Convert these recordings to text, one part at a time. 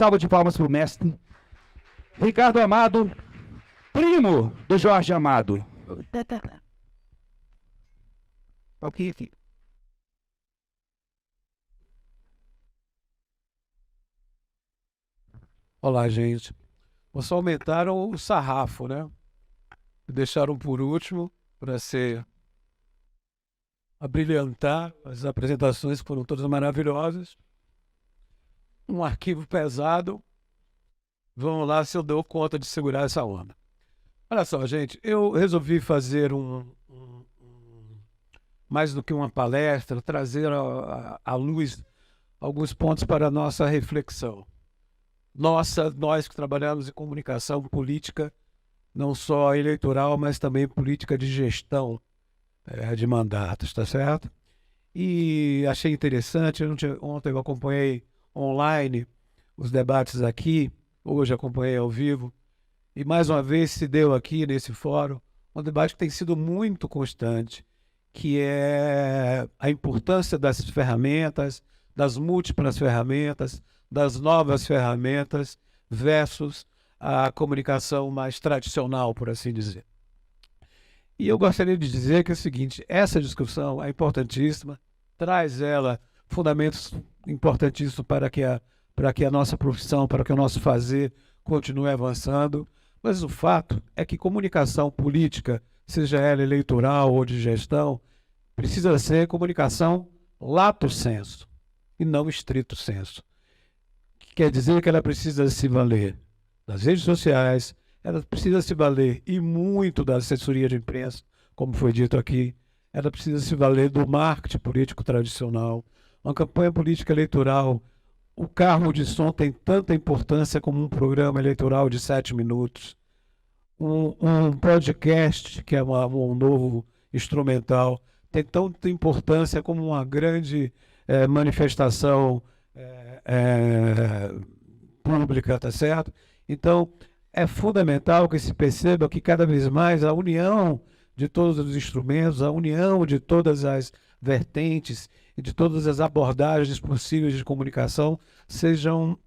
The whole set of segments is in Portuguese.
salva de palmas para o mestre. Ricardo Amado, primo do Jorge Amado. Ok. Olá, gente. Só aumentaram o sarrafo, né? Deixaram por último para ser abrilhantar as apresentações que foram todas maravilhosas. Um arquivo pesado. Vamos lá se eu dou conta de segurar essa onda. Olha só, gente, eu resolvi fazer mais do que uma palestra, trazer à luz alguns pontos para a nossa reflexão. Nós que trabalhamos em comunicação política, não só eleitoral, mas também política de gestão de mandatos, tá certo? E achei interessante, ontem eu acompanhei online os debates aqui, hoje acompanhei ao vivo, e mais uma vez se deu aqui nesse fórum um debate que tem sido muito constante, que é a importância das ferramentas, das múltiplas ferramentas, das novas ferramentas versus a comunicação mais tradicional, por assim dizer. E eu gostaria de dizer que é o seguinte, essa discussão é importantíssima, traz ela fundamentos importantíssimos para que a nossa profissão, para que o nosso fazer continue avançando, mas o fato é que comunicação política, seja ela eleitoral ou de gestão, precisa ser comunicação lato sensu e não estrito sensu. Que quer dizer que ela precisa se valer das redes sociais, ela precisa se valer e muito da assessoria de imprensa, como foi dito aqui, ela precisa se valer do marketing político tradicional. Uma campanha política eleitoral, o carro de som tem tanta importância como um programa eleitoral de 7 minutos. Um podcast, que é um novo instrumental, tem tanta importância como uma grande manifestação pública, tá certo? Então, é fundamental que se perceba que cada vez mais a união de todos os instrumentos, a união de todas as vertentes e de todas as abordagens possíveis de comunicação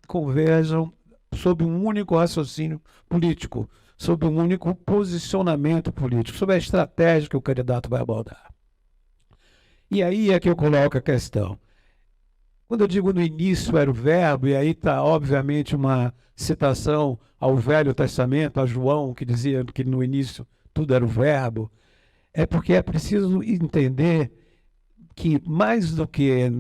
converjam sob um único raciocínio político, sob um único posicionamento político, sob a estratégia que o candidato vai abordar. E aí é que eu coloco a questão. Quando eu digo no início era o verbo, e aí está obviamente uma citação ao Velho Testamento, a João, que dizia que no início tudo era o verbo, é porque é preciso entender que mais do que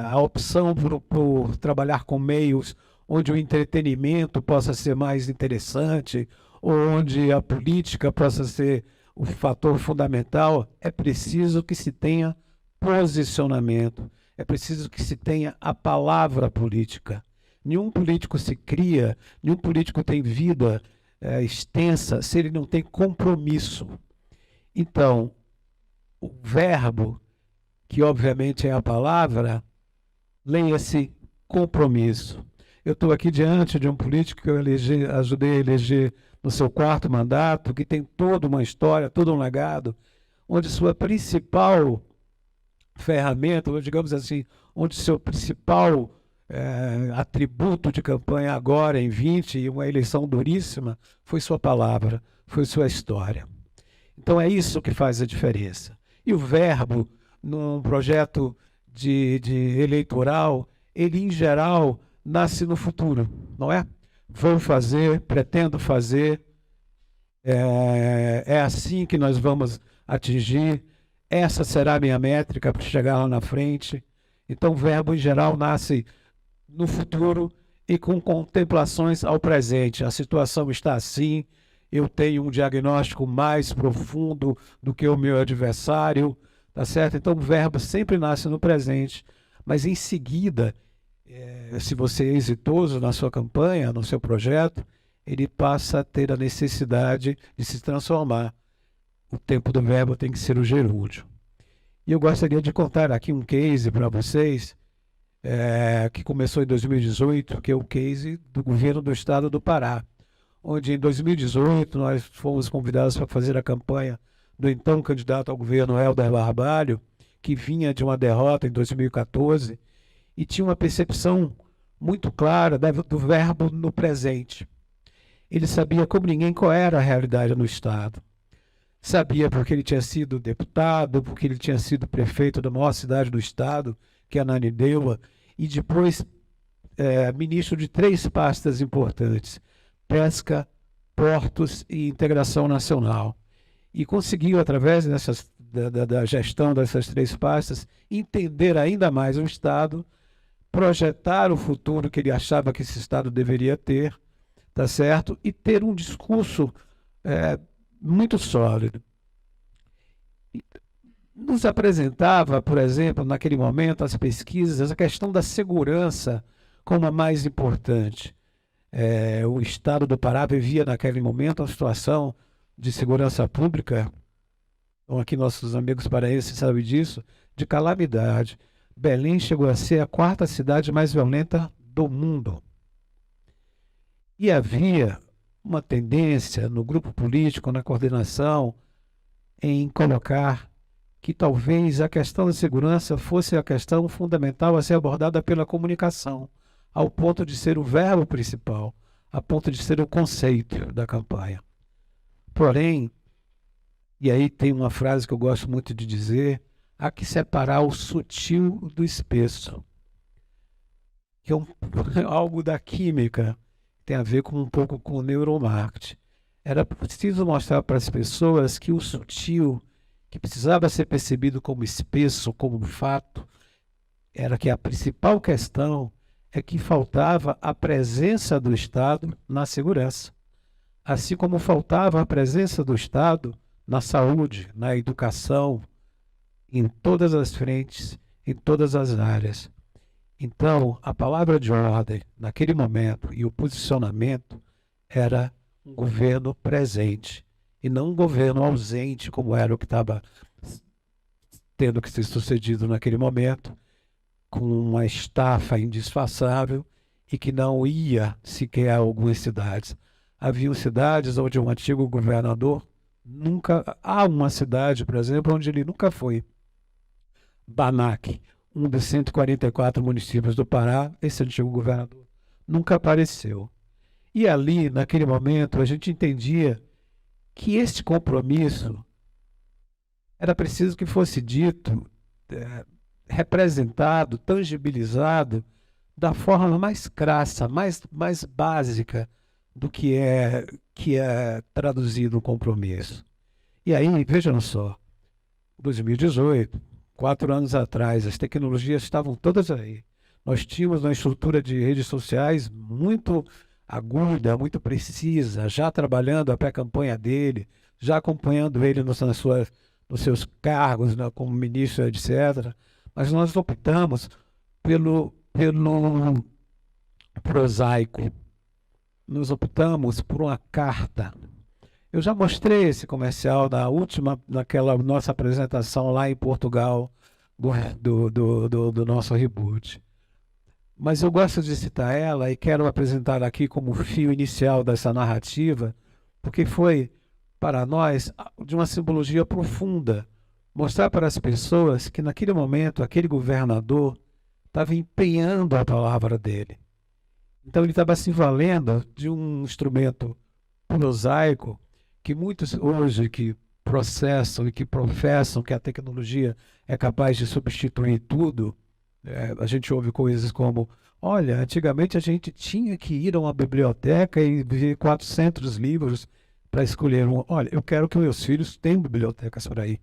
a opção por trabalhar com meios onde o entretenimento possa ser mais interessante, ou onde a política possa ser o fator fundamental, é preciso que se tenha posicionamento, é preciso que se tenha a palavra política. Nenhum político se cria, nenhum político tem vida extensa se ele não tem compromisso. Então, o verbo, que obviamente é a palavra, leia-se compromisso. Eu estou aqui diante de um político que eu ajudei a eleger no seu 4º mandato, que tem toda uma história, todo um legado, onde sua principal ferramenta, ou digamos assim, onde seu principal atributo de campanha agora em 20, e uma eleição duríssima, foi sua palavra, foi sua história. Então é isso que faz a diferença. E o verbo, num projeto de eleitoral, ele em geral nasce no futuro, não é? Vou fazer, pretendo fazer, é assim que nós vamos atingir, essa será a minha métrica para chegar lá na frente. Então o verbo em geral nasce no futuro e com contemplações ao presente. A situação está assim, eu tenho um diagnóstico mais profundo do que o meu adversário, tá certo? Então o verbo sempre nasce no presente, mas em seguida, se você é exitoso na sua campanha, no seu projeto, ele passa a ter a necessidade de se transformar. O tempo do verbo tem que ser o gerúndio. E eu gostaria de contar aqui um case para vocês, que começou em 2018, que é o case do governo do estado do Pará, onde em 2018 nós fomos convidados para fazer a campanha do então candidato ao governo Helder Barbalho, que vinha de uma derrota em 2014 e tinha uma percepção muito clara do verbo no presente. Ele sabia como ninguém qual era a realidade no Estado. Sabia porque ele tinha sido deputado, porque ele tinha sido prefeito da maior cidade do Estado, que é Ananindeua, e depois ministro de 3 pastas importantes: pesca, portos e integração nacional. E conseguiu, através da gestão dessas 3 pastas, entender ainda mais o Estado, projetar o futuro que ele achava que esse Estado deveria ter, tá certo? E ter um discurso muito sólido. Nos apresentava, por exemplo, naquele momento, as pesquisas, a questão da segurança como a mais importante. O Estado do Pará vivia naquele momento uma situação de segurança pública, então aqui nossos amigos paraenses sabem disso, de calamidade. Belém chegou a ser a 4ª cidade mais violenta do mundo. E havia uma tendência no grupo político, na coordenação, em colocar que talvez a questão da segurança fosse a questão fundamental a ser abordada pela comunicação, ao ponto de ser o verbo principal, a ponto de ser o conceito da campanha. Porém, e aí tem uma frase que eu gosto muito de dizer: há que separar o sutil do espesso, que é algo da química, tem a ver com um pouco com o neuromarketing. Era preciso mostrar para as pessoas que o sutil, que precisava ser percebido como espesso, como fato, era que a principal questão é que faltava a presença do Estado na segurança, assim como faltava a presença do Estado na saúde, na educação, em todas as frentes, em todas as áreas. Então, a palavra de ordem, naquele momento, e o posicionamento era um governo presente, e não um governo ausente, como era o que estava tendo que ser sucedido naquele momento, com uma estafa indisfaçável e que não ia sequer a algumas cidades. Haviam cidades onde um antigo governador nunca... Há uma cidade, por exemplo, onde ele nunca foi. Banac, um dos 144 municípios do Pará, esse antigo governador nunca apareceu. E ali, naquele momento, a gente entendia que este compromisso era preciso que fosse dito, representado, tangibilizado da forma mais crassa, mais básica do que é traduzido o compromisso. E aí, vejam só, 2018, 4 anos atrás, as tecnologias estavam todas aí. Nós tínhamos uma estrutura de redes sociais muito aguda, muito precisa, já trabalhando a pré-campanha dele, já acompanhando ele nos seus cargos, né, como ministro, etc. Mas nós optamos pelo prosaico. Nós optamos por uma carta. Eu já mostrei esse comercial naquela nossa apresentação lá em Portugal, do nosso reboot. Mas eu gosto de citar ela e quero apresentar aqui como fio inicial dessa narrativa, porque foi, para nós, de uma simbologia profunda. Mostrar para as pessoas que, naquele momento, aquele governador estava empenhando a palavra dele. Então, ele estava se valendo de um instrumento prosaico que muitos hoje que processam e que professam que a tecnologia é capaz de substituir tudo, a gente ouve coisas como: olha, antigamente a gente tinha que ir a uma biblioteca e ver 400 livros para escolher um. Olha, eu quero que meus filhos tenham bibliotecas para ir.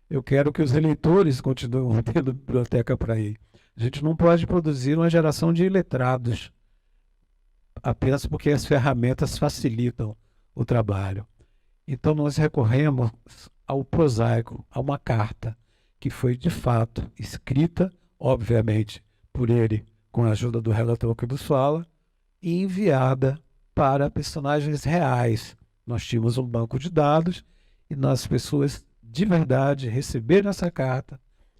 Eu quero que os eleitores continuem tendo biblioteca para ir. A gente não pode produzir uma geração de iletrados apenas porque as ferramentas facilitam o trabalho. Então nós recorremos ao prosaico, a uma carta que foi de fato escrita, obviamente, por ele com a ajuda do relator que vos fala, e enviada para personagens reais. Nós tínhamos um banco de dados e as pessoas de verdade receberam essa carta.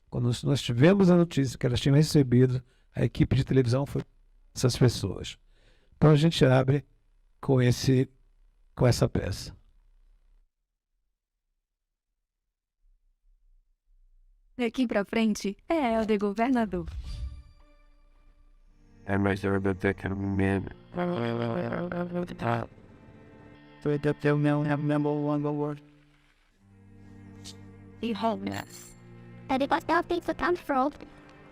Quando nós tivemos a notícia que elas tinham recebido, a equipe de televisão foi essas pessoas. Então a gente abre com essa peça. Daqui pra frente é Helder governador. and my servant that can man. So it up there now have number one word. The homeless. And it was not things to come from.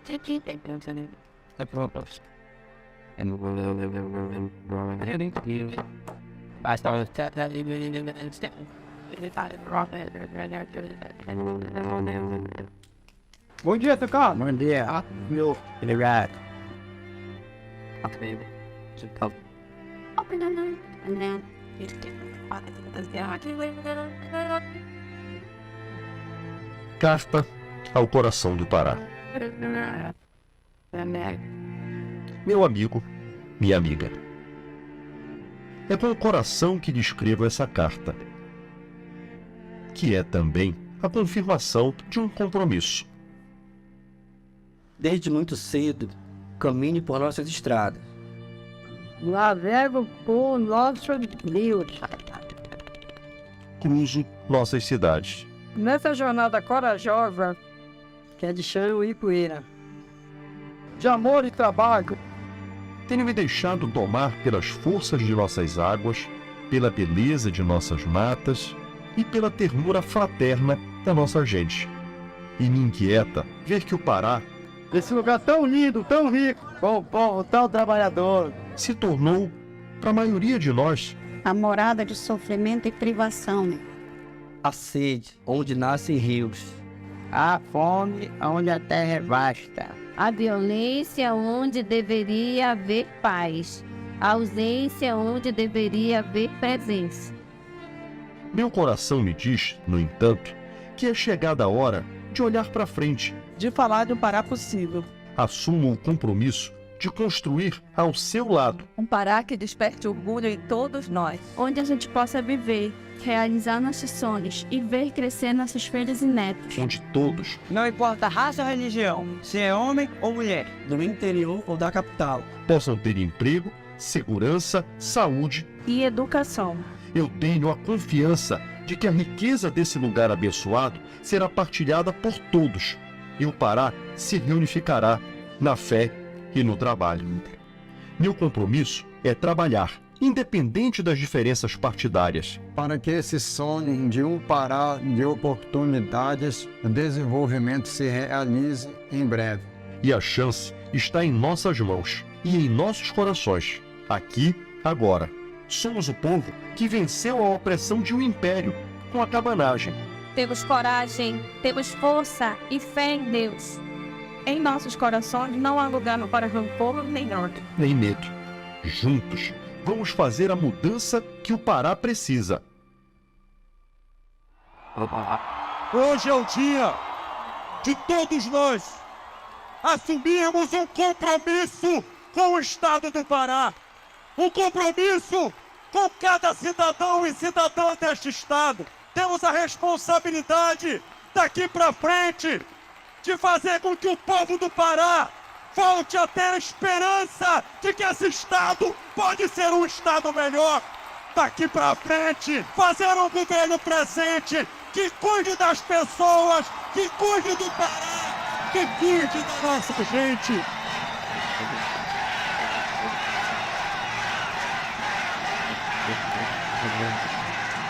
The purpose. And I started that even step. Bom dia, Tucano. Bom dia. Meu, ele vai. Okay. Open the door. And then Carta ao coração do Pará. Meu amigo, minha amiga. É com o coração que lhe escrevo essa carta, que é também a confirmação de um compromisso. Desde muito cedo, caminhe por nossas estradas. Navego por nossos rios. Cruzo nossas cidades. Nessa jornada corajosa, que é de chão e poeira. De amor e trabalho, Tenho me deixado tomar pelas forças de nossas águas, pela beleza de nossas matas e pela ternura fraterna da nossa gente. E me inquieta ver que o Pará esse lugar tão lindo, tão rico, com o povo tão trabalhador, se tornou, para a maioria de nós, a morada de sofrimento e privação. A sede, onde nascem rios. A fome, onde a terra é vasta. A violência onde deveria haver paz, a ausência onde deveria haver presença. meu coração me diz, no entanto, que é chegada a hora de olhar para frente. De falar de um Pará possível. Assumo o compromisso de construir ao seu lado, Um Pará que desperte orgulho em todos nós. Onde a gente possa viver, realizar nossos sonhos e ver crescer nossos filhos e netos. onde todos, Não importa raça ou religião, se é homem ou mulher. Do interior ou da capital. possam ter emprego, segurança, saúde. E educação. Eu tenho a confiança de que a riqueza desse lugar abençoado será partilhada por todos, e o Pará se reunificará na fé e no trabalho. Meu compromisso é trabalhar, independente das diferenças partidárias, para que esse sonho de um Pará de oportunidades e desenvolvimento se realize em breve. e a chance está em nossas mãos e em nossos corações, aqui, agora. Somos o povo que venceu a opressão de um império com a cabanagem. Temos coragem, temos força e fé em Deus. Em nossos corações não há lugar para rancor nem ódio. Nem medo. Juntos, vamos fazer a mudança que o Pará precisa. hoje é o dia de todos nós assumirmos um compromisso com o Estado do Pará. Um compromisso com cada cidadão e cidadã deste Estado. Temos a responsabilidade, daqui para frente, de fazer com que o povo do Pará volte a ter a esperança de que esse Estado pode ser um Estado melhor. Daqui para frente, fazer um governo presente que cuide das pessoas, que cuide do Pará, que cuide da nossa gente.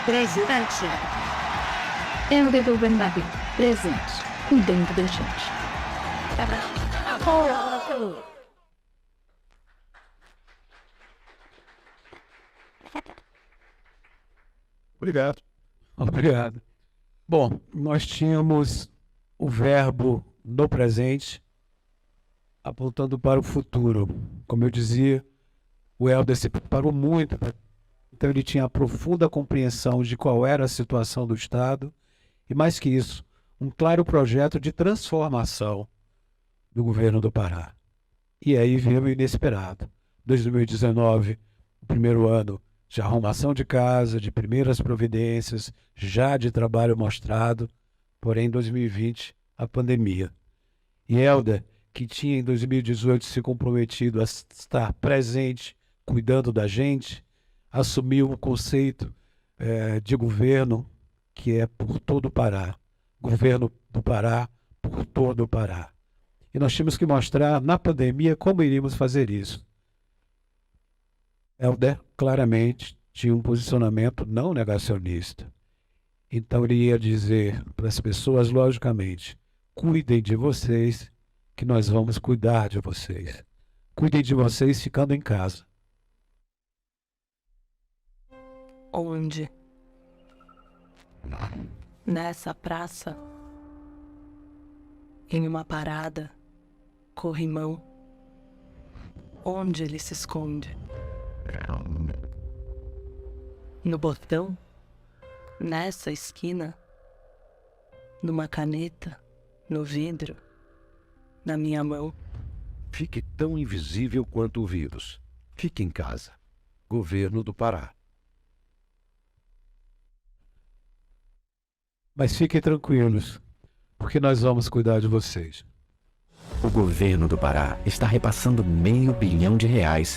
Presidente. Eu de governador presente, cuidando da gente. Obrigado. Obrigado. Bom, nós tínhamos o verbo no presente apontando para o futuro. Como eu dizia, o Helder se preparou muito, então ele tinha a profunda compreensão de qual era a situação do Estado e, mais que isso, um claro projeto de transformação do governo do Pará. E aí veio o inesperado. 2019, o primeiro ano de arrumação de casa, de primeiras providências, já de trabalho mostrado, porém em 2020, a pandemia. E Helder, que tinha em 2018 se comprometido a estar presente, cuidando da gente, assumiu o conceito de governo que é por todo o Pará. Governo do Pará, por todo o Pará. E nós tínhamos que mostrar na pandemia como iríamos fazer isso. Helder claramente tinha um posicionamento não negacionista. Então ele ia dizer para as pessoas, logicamente, cuidem de vocês, que nós vamos cuidar de vocês. Cuidem de vocês ficando em casa. Onde? Nessa praça? Em uma parada? Corrimão? Onde ele se esconde? No botão? Nessa esquina? Numa caneta? No vidro? Na minha mão? Fique tão invisível quanto o vírus. Fique em casa. Governo do Pará. Mas fiquem tranquilos, porque nós vamos cuidar de vocês. O governo do Pará está repassando R$500 bilhão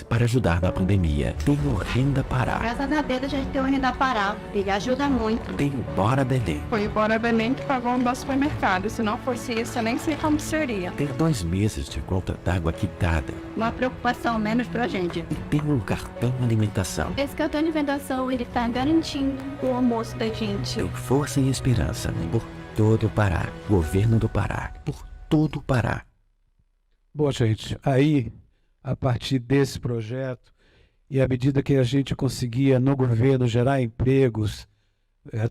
para ajudar na pandemia. Tem o Renda Pará. Graças a Deus a gente tem o Renda Pará. Ele ajuda muito. Tem o Bora Belém. Foi o Bora Belém que pagou o nosso supermercado. Se não fosse isso, eu nem sei como seria. Tem 2 meses de conta d'água quitada. Uma preocupação menos pra gente. E tem o cartão alimentação. Esse cartão de alimentação, ele tá garantindo o almoço da gente. Tem força e esperança por todo o Pará. Governo do Pará. Por todo o Pará. Bom, gente, aí, a partir desse projeto, e à medida que a gente conseguia no governo gerar empregos,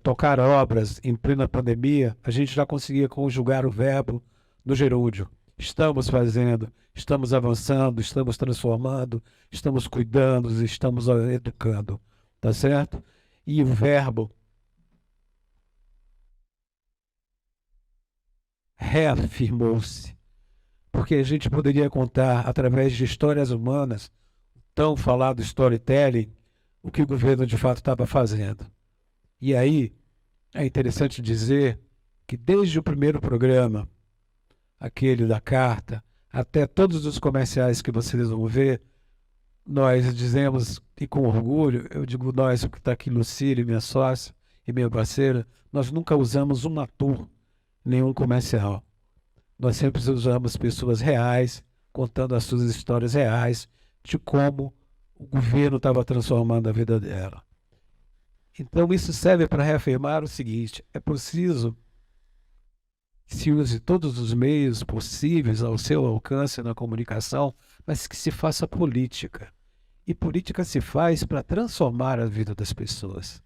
tocar obras em plena pandemia, a gente já conseguia conjugar o verbo do gerúndio. Estamos fazendo, estamos avançando, estamos transformando, estamos cuidando, estamos educando, tá certo? E o verbo reafirmou-se. Porque a gente poderia contar, através de histórias humanas, tão falado storytelling, o que o governo de fato estava fazendo. E aí, é interessante dizer que desde o primeiro programa, aquele da carta, até todos os comerciais que vocês vão ver, nós dizemos, e com orgulho, eu digo nós, que está aqui Lucília, minha sócia e minha parceira, nós nunca usamos um ator, nenhum comercial. Nós sempre usamos pessoas reais, contando as suas histórias reais de como o governo estava transformando a vida dela. Então isso serve para reafirmar o seguinte: é preciso que se use todos os meios possíveis ao seu alcance na comunicação, mas que se faça política. E política se faz para transformar a vida das pessoas.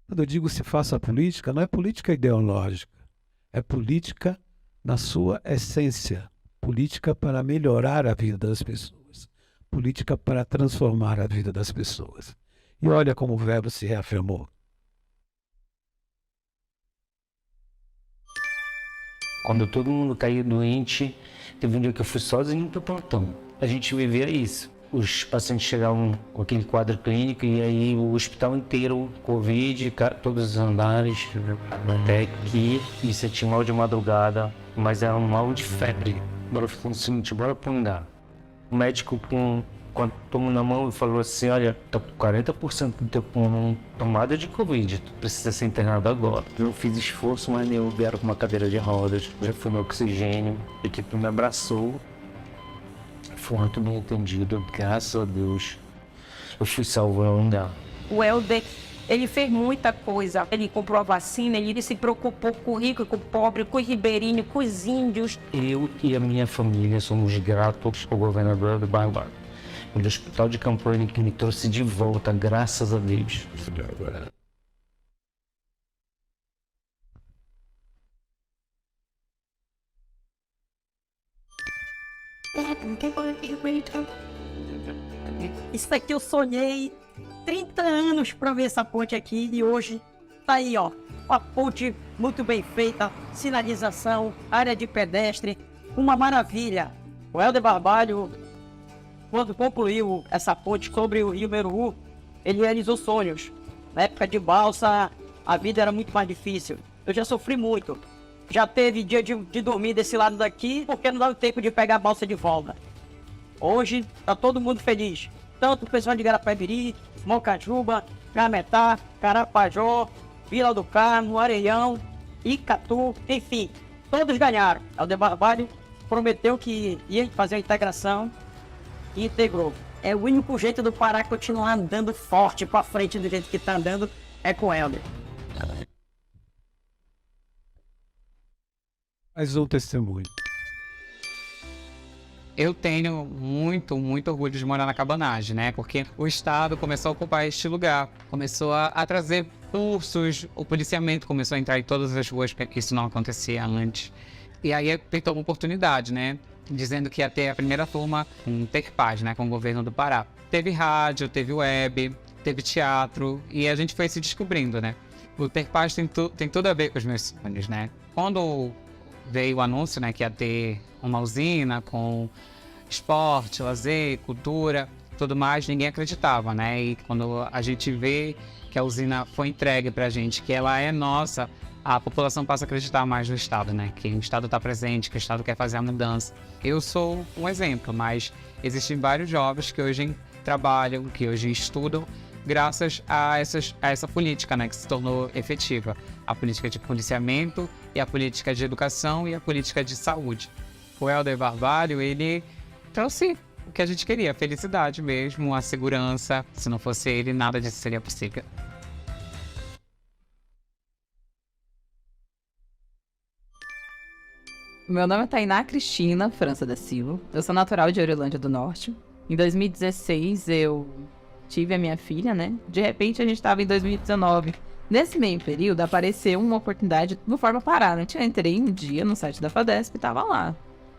Quando eu digo se faça política, não é política ideológica, é política na sua essência, política para melhorar a vida das pessoas, política para transformar a vida das pessoas. E olha como o verbo se reafirmou. Quando todo mundo caiu doente, teve um dia que eu fui sozinho pro plantão. A gente vivia isso. Os pacientes chegavam com aquele quadro clínico e aí o hospital inteiro, Covid, todos os andares, até que isso eu tinha mal de madrugada, mas era um mal de febre. Bora ficou o seguinte, bora pro andar. O médico quando tomou na mão e falou assim, olha, tá com 40% do teu pulmão tomada de Covid, tu precisa ser internado agora. Eu fiz esforço, mas eu vieram com uma cadeira de rodas, já fui no oxigênio, a equipe me abraçou. Foi muito bem atendido, graças a Deus. Eu fui salvando. O Helder, ele fez muita coisa. Ele comprou a vacina, ele se preocupou com o rico, com o pobre, com os ribeirinhos, com os índios. Eu e a minha família somos gratos ao governador do Bárbaro. O hospital de campanha que me trouxe de volta, graças a Deus. Isso aqui eu sonhei 30 anos para ver essa ponte aqui e hoje tá aí, ó. Uma ponte muito bem feita, sinalização, área de pedestre, uma maravilha. O Helder Barbalho, quando concluiu essa ponte sobre o Rio Meruú, ele realizou sonhos. Na época de balsa, a vida era muito mais difícil. Eu já sofri muito. Já teve dia de dormir desse lado daqui, porque não dava tempo de pegar a balsa de volta. Hoje, tá todo mundo feliz. Tanto o pessoal de Garapé-Miri, Mocajuba, Cametá, Carapajó, Vila do Carmo, Areião, Icatu, enfim. Todos ganharam. Helder Barbalho prometeu que ia fazer a integração e integrou. É o único jeito do Pará continuar andando forte para frente do jeito que está andando é com o Helder. Mais um testemunho. Eu tenho muito orgulho de morar na Cabanagem, né? Porque o Estado começou a ocupar este lugar, começou a trazer cursos, o policiamento começou a entrar em todas as ruas, porque isso não acontecia antes. E aí tentou uma oportunidade, né? Dizendo que ia ter a primeira turma com Terpaz, né? Com o governo do Pará. Teve rádio, teve web, teve teatro, e a gente foi se descobrindo, né? O Terpaz tem tudo a ver com os meus sonhos, né? Quando veio o anúncio, né, que ia ter uma usina com esporte, lazer, cultura, tudo mais, ninguém acreditava, né? E quando a gente vê que a usina foi entregue pra gente, que ela é nossa, a população passa a acreditar mais no Estado, né? Que o Estado está presente, que o Estado quer fazer a mudança. Eu sou um exemplo, mas existem vários jovens que hoje trabalham, que hoje estudam, graças a essa política, né, que se tornou efetiva. A política de policiamento, e a política de educação, e a política de saúde. O Helder Barbalho, ele trouxe o que a gente queria, a felicidade mesmo, a segurança. Se não fosse ele, nada disso seria possível. Meu nome é Tainá Cristina França da Silva. Eu sou natural de Aurelândia do Norte. Em 2016, eu tive a minha filha, né? De repente, a gente estava em 2019. Nesse meio período, apareceu uma oportunidade no Forma Pará, né? Eu entrei um dia no site da FADESP e tava lá,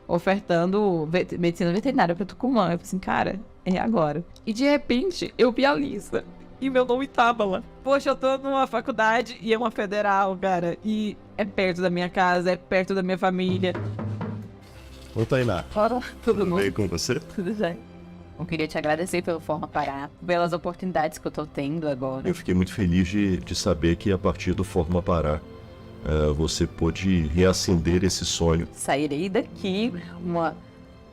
ofertando medicina veterinária para Tucumã. Eu falei assim, cara, é agora. E de repente, eu vi a lista e meu nome tava lá. Poxa, eu tô numa faculdade e é uma federal, cara. E é perto da minha casa, é perto da minha família. Ô, Tainá. Ora, tudo bom? Bem com você? Tudo bem. Eu queria te agradecer pelo Forma Pará, pelas oportunidades que eu tô tendo agora. Eu fiquei muito feliz de saber que a partir do Forma Pará você pôde reacender esse sonho. Sairei daqui uma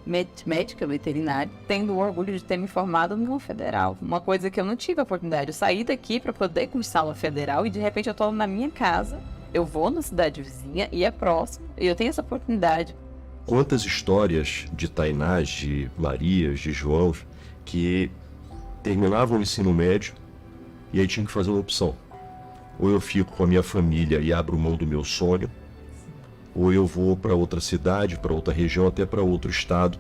médica veterinária, tendo o orgulho de ter me formado numa federal. Uma coisa que eu não tive a oportunidade. Eu saí daqui para poder cursar uma federal e de repente eu tô na minha casa, eu vou na cidade vizinha e é próximo, e eu tenho essa oportunidade. Quantas histórias de Tainás, de Marias, de João, que terminavam o ensino médio e aí tinham que fazer uma opção. Ou eu fico com a minha família e abro mão do meu sonho, ou eu vou para outra cidade, para outra região, até para outro estado,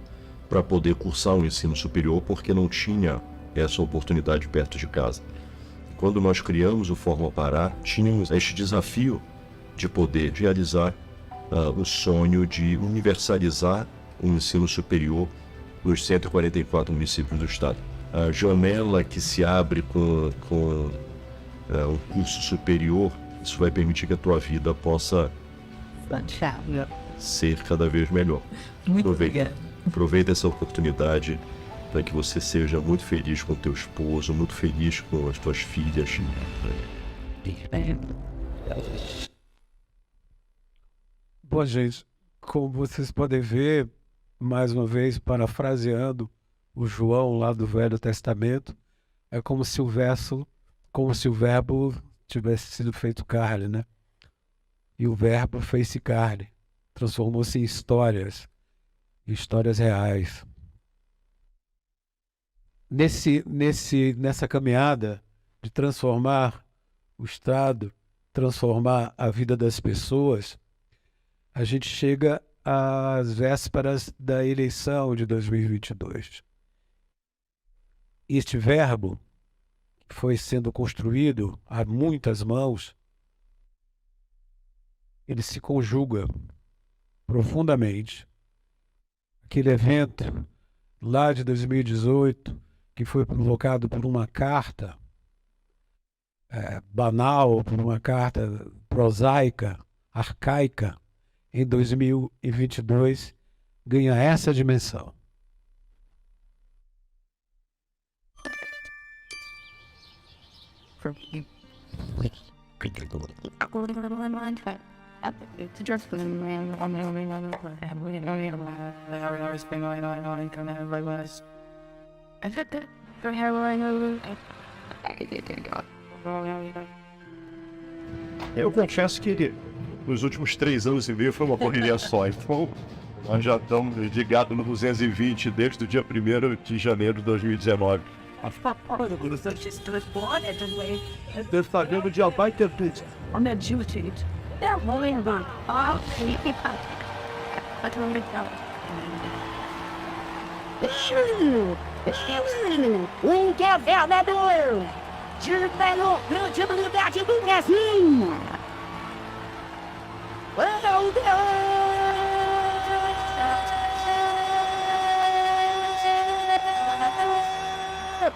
para poder cursar um ensino superior, porque não tinha essa oportunidade perto de casa. Quando nós criamos o Forma Pará, tínhamos este desafio de poder realizar o sonho de universalizar o ensino superior nos 144 municípios do estado. A janela que se abre com um curso superior, isso vai permitir que a tua vida possa ser cada vez melhor. Muito obrigada. Aproveita essa oportunidade para que você seja muito feliz com o teu esposo, muito feliz com as tuas filhas. Bom, gente, como vocês podem ver, mais uma vez, parafraseando o João lá do Velho Testamento, é como se o verbo tivesse sido feito carne, né? E o verbo fez-se carne, transformou-se em histórias reais. Nessa caminhada de transformar o Estado, transformar a vida das pessoas, a gente chega às vésperas da eleição de 2022. Este verbo que foi sendo construído a muitas mãos, ele se conjuga profundamente. Aquele evento lá de 2018, que foi provocado por uma carta banal, por uma carta prosaica, arcaica, em 2022, ganha essa dimensão. Eu confesso que nos últimos 3 anos e meio foi uma correria só. Então, Nós já estamos ligados no 220 desde o dia 1º de janeiro de 2019. Testagendo dia vai ter tudo. Um governador de grande unidade do Brasil.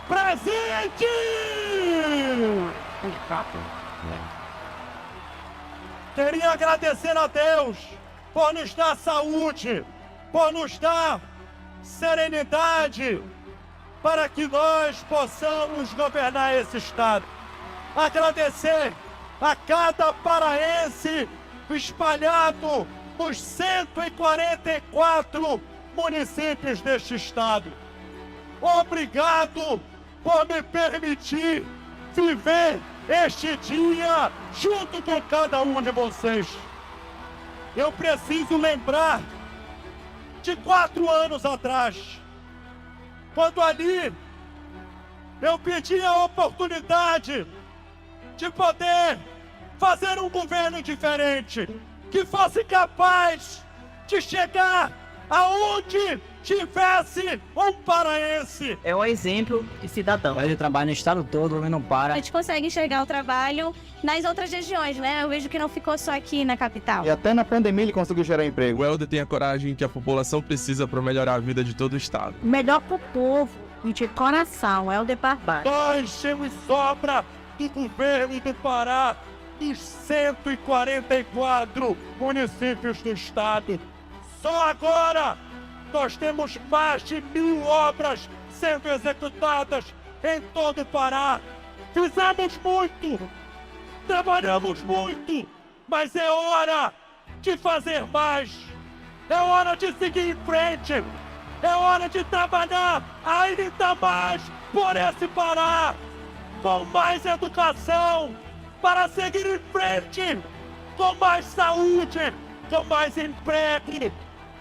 Presente! Queria agradecer a Deus por nos dar saúde, por nos dar serenidade, para que nós possamos governar esse estado. Agradecer a cada paraense espalhado nos 144 municípios deste estado. Obrigado por me permitir viver este dia junto com cada um de vocês. Eu preciso lembrar de 4 anos atrás, quando ali eu pedi a oportunidade de poder fazer um governo diferente, que fosse capaz de chegar aonde tivesse um paraense. É o exemplo de cidadão. Ele trabalha no estado todo, ele não para. A gente consegue enxergar o trabalho nas outras regiões, né? Eu vejo que não ficou só aqui na capital. E até na pandemia ele conseguiu gerar emprego. O Helder tem a coragem que a população precisa para melhorar a vida de todo o estado. Melhor pro povo e de coração, é o de Barbalho. Nós temos sobra do governo do Pará dos 144 municípios do estado. Só agora nós temos mais de 1000 obras sendo executadas em todo o Pará. Fizemos muito, trabalhamos muito, mas é hora de fazer mais. É hora de seguir em frente. É hora de trabalhar ainda mais por esse Pará, com mais educação, para seguir em frente, com mais saúde, com mais emprego,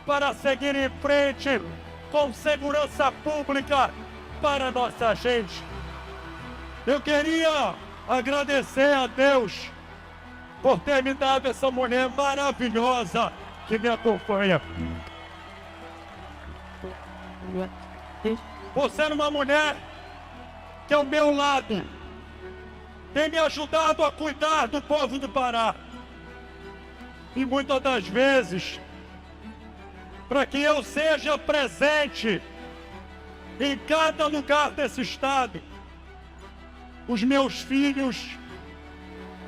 para seguir em frente, com segurança pública para nossa gente. Eu queria agradecer a Deus por ter me dado essa mulher maravilhosa que me acompanha. Por ser uma mulher que ao meu lado tem me ajudado a cuidar do povo do Pará. E muitas das vezes, para que eu seja presente em cada lugar desse estado, os meus filhos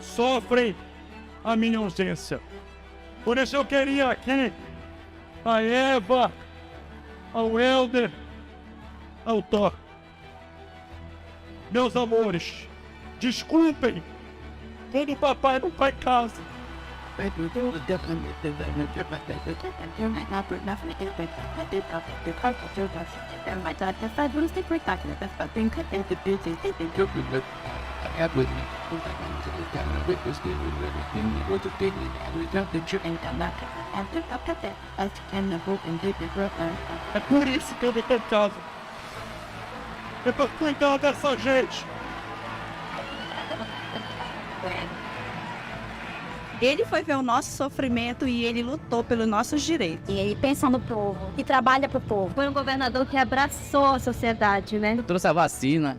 sofrem a minha ausência. Por isso eu queria aqui a Eva, ao Helder, ao Thor. Meus amores, desculpem quando o papai não está em casa. É por isso que eu não estou em casa. É para cuidar dessa gente. Ele foi ver o nosso sofrimento e ele lutou pelos nossos direitos. E ele pensa no povo, e trabalha pro povo. Foi um governador que abraçou a sociedade, né? Trouxe a vacina,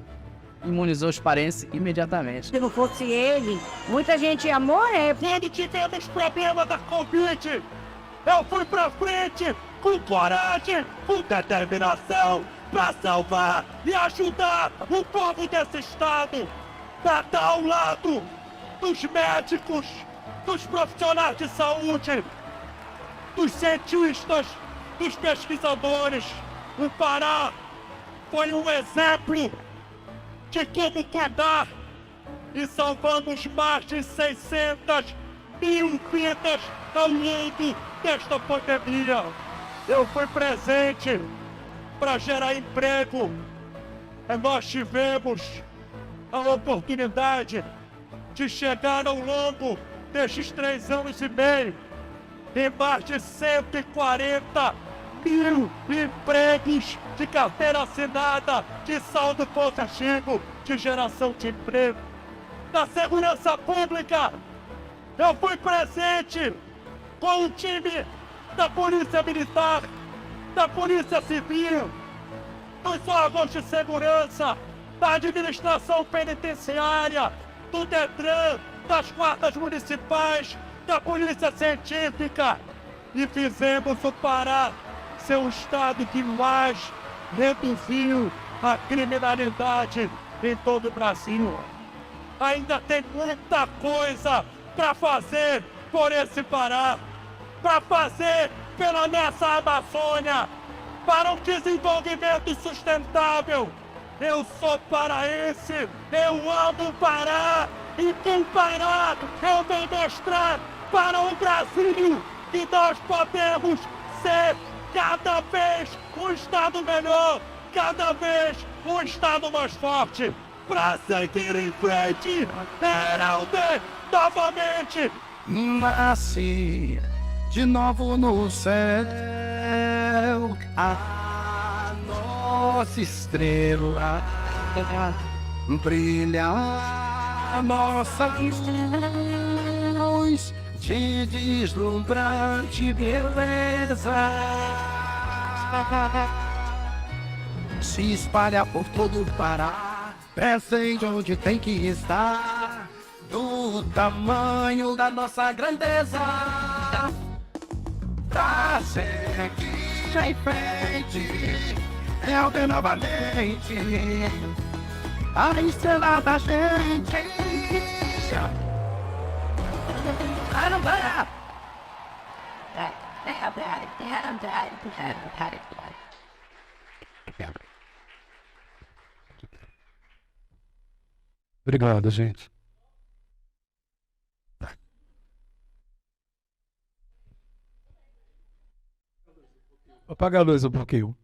imunizou os parentes imediatamente. Se não fosse ele, muita gente ia morrer. Quando tivemos problema da Covid, eu fui pra frente com coragem, com determinação, para salvar e ajudar o povo desse estado. Para estar ao lado dos médicos, dos profissionais de saúde, dos cientistas, dos pesquisadores. O Pará foi um exemplo de como cuidar e salvamos mais de 600 mil vidas ao longo desta pandemia. Eu fui presente para gerar emprego. E nós tivemos a oportunidade de chegar ao longo destes 3 anos e meio e mais de 140 mil empregos de carteira assinada, de saldo positivo, de geração de emprego. Na segurança pública, eu fui presente com o time da Polícia Militar, da Polícia Civil, dos órgãos de segurança, da administração penitenciária, do DETRAN, das guardas municipais, da Polícia Científica, e fizemos o Pará ser o estado que mais reduziu a criminalidade em todo o Brasil. Ainda tem muita coisa para fazer por esse Pará, para fazer pela nossa Amazônia, para um desenvolvimento sustentável. Eu sou paraense, eu amo o Pará, e com o Pará eu vou mostrar para o Brasil que nós podemos ser cada vez um estado melhor, cada vez um estado mais forte. Pra seguir em frente, Heraldo, novamente. Nasci de novo no céu, a nossa estrela brilha, a nossa luz de deslumbrante beleza se espalha por todo o Pará. Pensem onde tem que estar, do tamanho da nossa grandeza, pra seguir em frente, é o que novamente a estrela da gente. Obrigado, gente. Apaga a luz um pouquinho.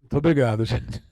Muito obrigado, gente.